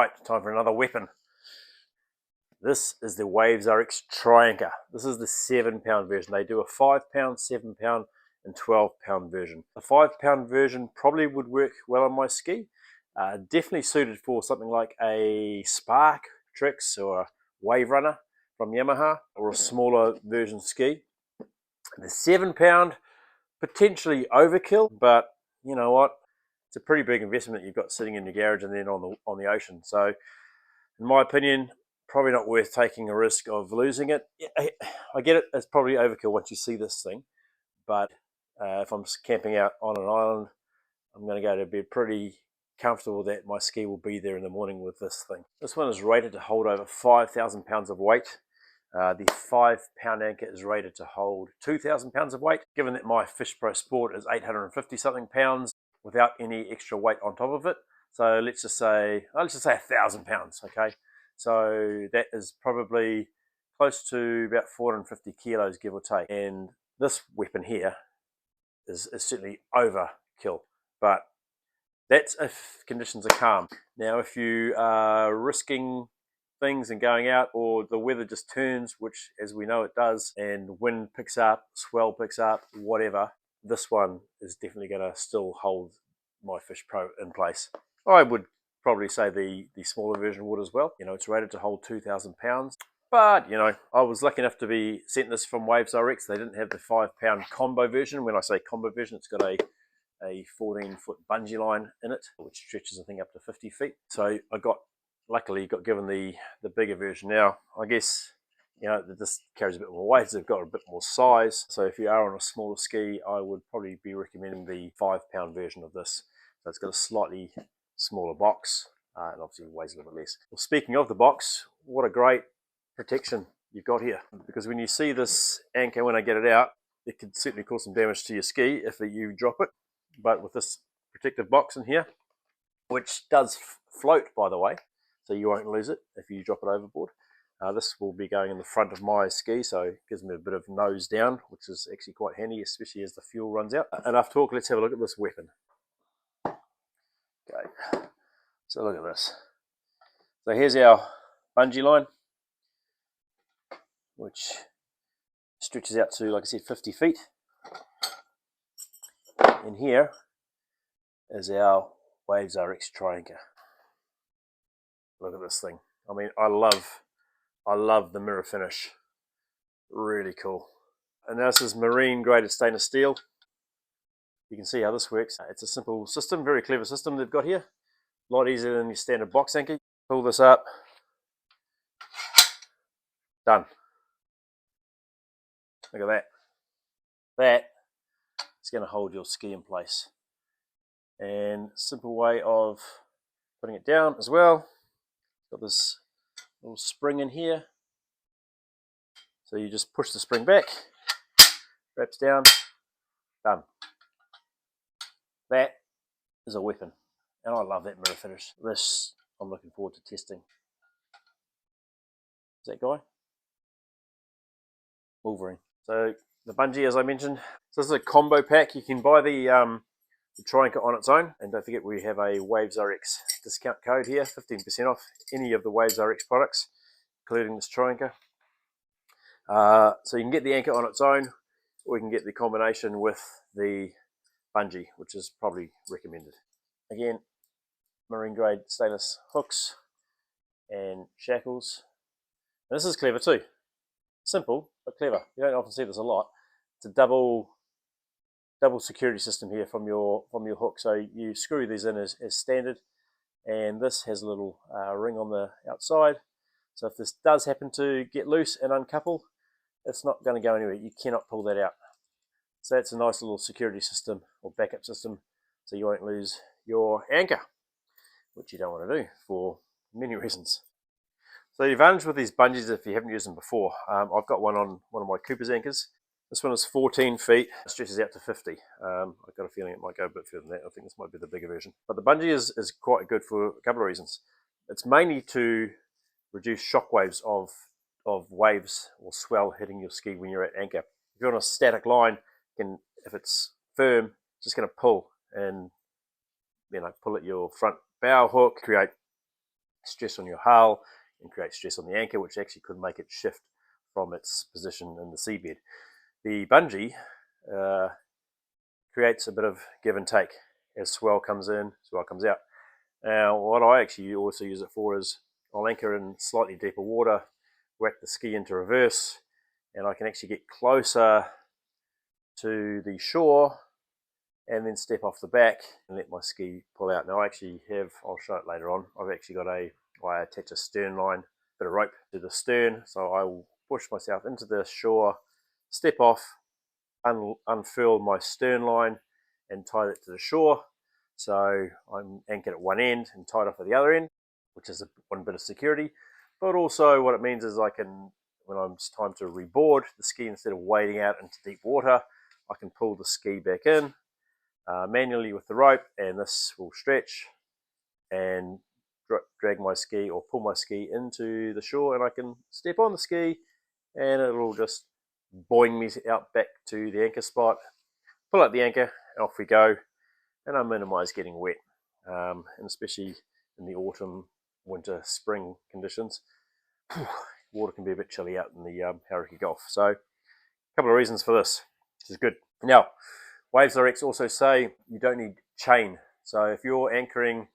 Right, time for another weapon. This is the WavesRX Tri-Anchor. This is the 7-pound version. They do a 5-pound, 7-pound, and 12-pound version. The 5-pound version probably would work well on my ski. Definitely suited for something like a Spark Tricks or a WaveRunner from Yamaha, or a smaller version ski. The 7-pound, potentially overkill, but you know what? It's a pretty big investment that you've got sitting in your garage and then on the ocean. So, in my opinion, probably not worth taking a risk of losing it. I get it, it's probably overkill once you see this thing, but if I'm camping out on an island, I'm going to go to bed pretty comfortable that my ski will be there in the morning with this thing. This one is rated to hold over 5,000 pounds of weight. The 5-pound anchor is rated to hold 2,000 pounds of weight. Given that my Fish Pro Sport is 850 something pounds without any extra weight on top of it, so let's just say 1,000 pounds. Okay, so that is probably close to about 450 kilos, give or take. And this weapon here is certainly overkill, but that's if conditions are calm. Now, if you are risking things and going out, or the weather just turns, which as we know it does, and wind picks up, swell picks up, whatever, this one is definitely going to still hold my Fish Pro in place. I would probably say the smaller version would as well. You know, it's rated to hold 2,000 pounds. But, you know, I was lucky enough to be sent this from WavesRX. They didn't have the 5-pound combo version. When I say combo version, it's got a 14-foot bungee line in it, which stretches, I think, up to 50 feet. So I luckily got given the bigger version. Now, I guess, you know, this carries a bit more weight. They've got a bit more size. So if you are on a smaller ski, I would probably be recommending the 5-pound version of this. So it's got a slightly smaller box, and obviously weighs a little bit less. Well, speaking of the box, what a great protection you've got here. Because when you see this anchor, when I get it out, it could certainly cause some damage to your ski if you drop it. But with this protective box in here, which does float, by the way, so you won't lose it if you drop it overboard. This will be going in the front of my ski, so it gives me a bit of nose down, which is actually quite handy, especially as the fuel runs out. Enough talk, let's have a look at this weapon. Okay, so look at this. So here's our bungee line, which stretches out to, like I said, 50 feet. In here is our WavesRX Tri-Anchor. Look at this thing. I mean, I love the mirror finish. Really cool. And now this is marine graded stainless steel. You can see how this works. It's a simple system, very clever system they've got here. A lot easier than your standard box anchor. Pull this up. Done. Look at that. That is going to hold your ski in place. And simple way of putting it down as well. Got this little spring in here. So you just push the spring back, wraps down, done. That is a weapon. And I love that mirror finish. This I'm looking forward to testing. Is that guy? Wolverine. So the bungee, as I mentioned, so this is a combo pack. You can buy the Tri-Anchor on its own, and don't forget we have a WavesRX discount code here, 15% off any of the WavesRX products, including this Tri-Anchor. So you can get the anchor on its own, or you can get the combination with the bungee, which is probably recommended. Again, marine grade stainless hooks and shackles. And this is clever too. Simple, but clever. You don't often see this a lot. It's a double security system here from your hook. So you screw these in as standard, and this has a little ring on the outside. So if this does happen to get loose and uncouple, it's not going to go anywhere. You cannot pull that out. So that's a nice little security system or backup system, so you won't lose your anchor, which you don't want to do for many reasons. So the advantage with these bungees, if you haven't used them before, I've got one on one of my Cooper's anchors. This one is 14 feet, stretches out to 50. I've got a feeling it might go a bit further than that. I think this might be the bigger version. But the bungee is quite good for a couple of reasons. It's mainly to reduce shock waves of waves or swell hitting your ski when you're at anchor. If you're on a static line, if it's firm, it's just going to pull and pull at your front bow hook, create stress on your hull and create stress on the anchor, which actually could make it shift from its position in the seabed. The bungee creates a bit of give and take as swell comes in, swell comes out. Now, what I actually also use it for is I'll anchor in slightly deeper water, whack the ski into reverse, and I can actually get closer to the shore and then step off the back and let my ski pull out. Now I actually have, I'll show it later on, I've actually got I attach a stern line, bit of rope to the stern, so I will push myself into the shore, step off, unfurl my stern line and tie it to the shore. So I'm anchored at one end and tied off at the other end, which is one bit of security. But also what it means is I can, when it's time to reboard the ski, instead of wading out into deep water, I can pull the ski back in manually with the rope, and this will stretch and drag my ski or pull my ski into the shore, and I can step on the ski and it'll just boing me out back to the anchor spot, pull out the anchor, and off we go. And I minimize getting wet, and especially in the autumn, winter, spring conditions, water can be a bit chilly out in the Hauraki Gulf. So a couple of reasons for this, which is good. Now, WavesRX also say you don't need chain. So if you're anchoring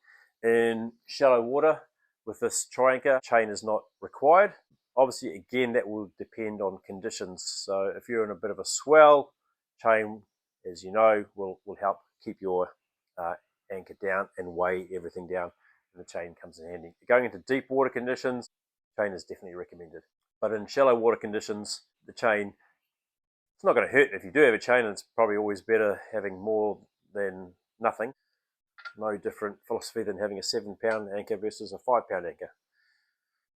in shallow water with this Tri-Anchor, chain is not required. Obviously, again, that will depend on conditions. So if you're in a bit of a swell, chain, as you know, will help keep your anchor down and weigh everything down, and the chain comes in handy. Going into deep water conditions, chain is definitely recommended. But in shallow water conditions, the chain, it's not going to hurt if you do have a chain, and it's probably always better having more than nothing. No different philosophy than having a 7-pound anchor versus a 5-pound anchor.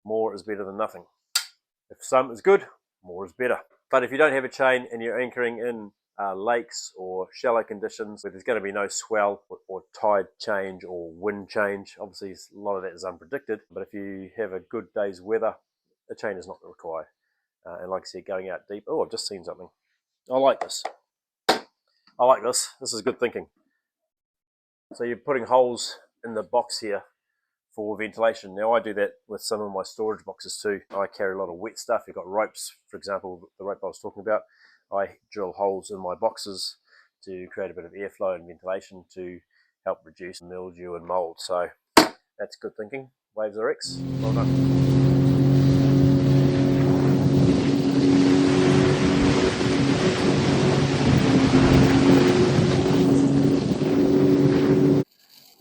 More is better than nothing. If some is good, more is better. But if you don't have a chain and you're anchoring in lakes or shallow conditions where there's going to be no swell or tide change or wind change, obviously a lot of that is unpredicted, but if you have a good day's weather, a chain is not required. And like I said, going out deep, oh, I've just seen something. I like this. I like this. This is good thinking. So you're putting holes in the box here for ventilation. Now I do that with some of my storage boxes too. I carry a lot of wet stuff. You've got ropes, for example, the rope I was talking about. I drill holes in my boxes to create a bit of airflow and ventilation to help reduce mildew and mold. So that's good thinking. WavesRX, well done.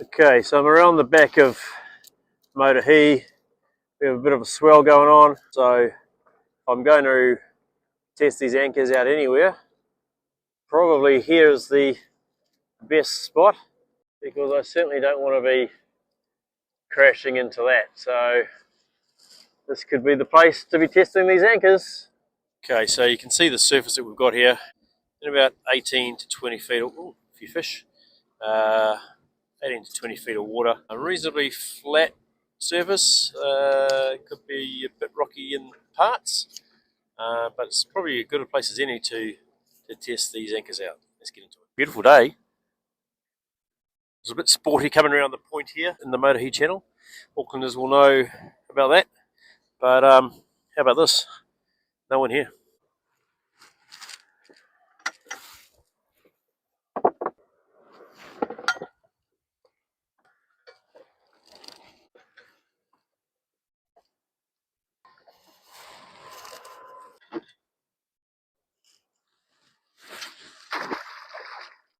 Okay, so I'm around the back of Motahi. We have a bit of a swell going on, so I'm going to test these anchors out anywhere. Probably here is the best spot, because I certainly don't want to be crashing into that. So this could be the place to be testing these anchors. Okay, so you can see the surface that we've got here in about 18 to 20 feet. Oh, a few fish. 18 to 20 feet of water. A reasonably flat surface. Could be a bit rocky in parts, but it's probably as good a place as any to test these anchors out. Let's get into it. Beautiful day. It's a bit sporty coming around the point here in the Motahi channel. Aucklanders will know about that. But how about this? No one here.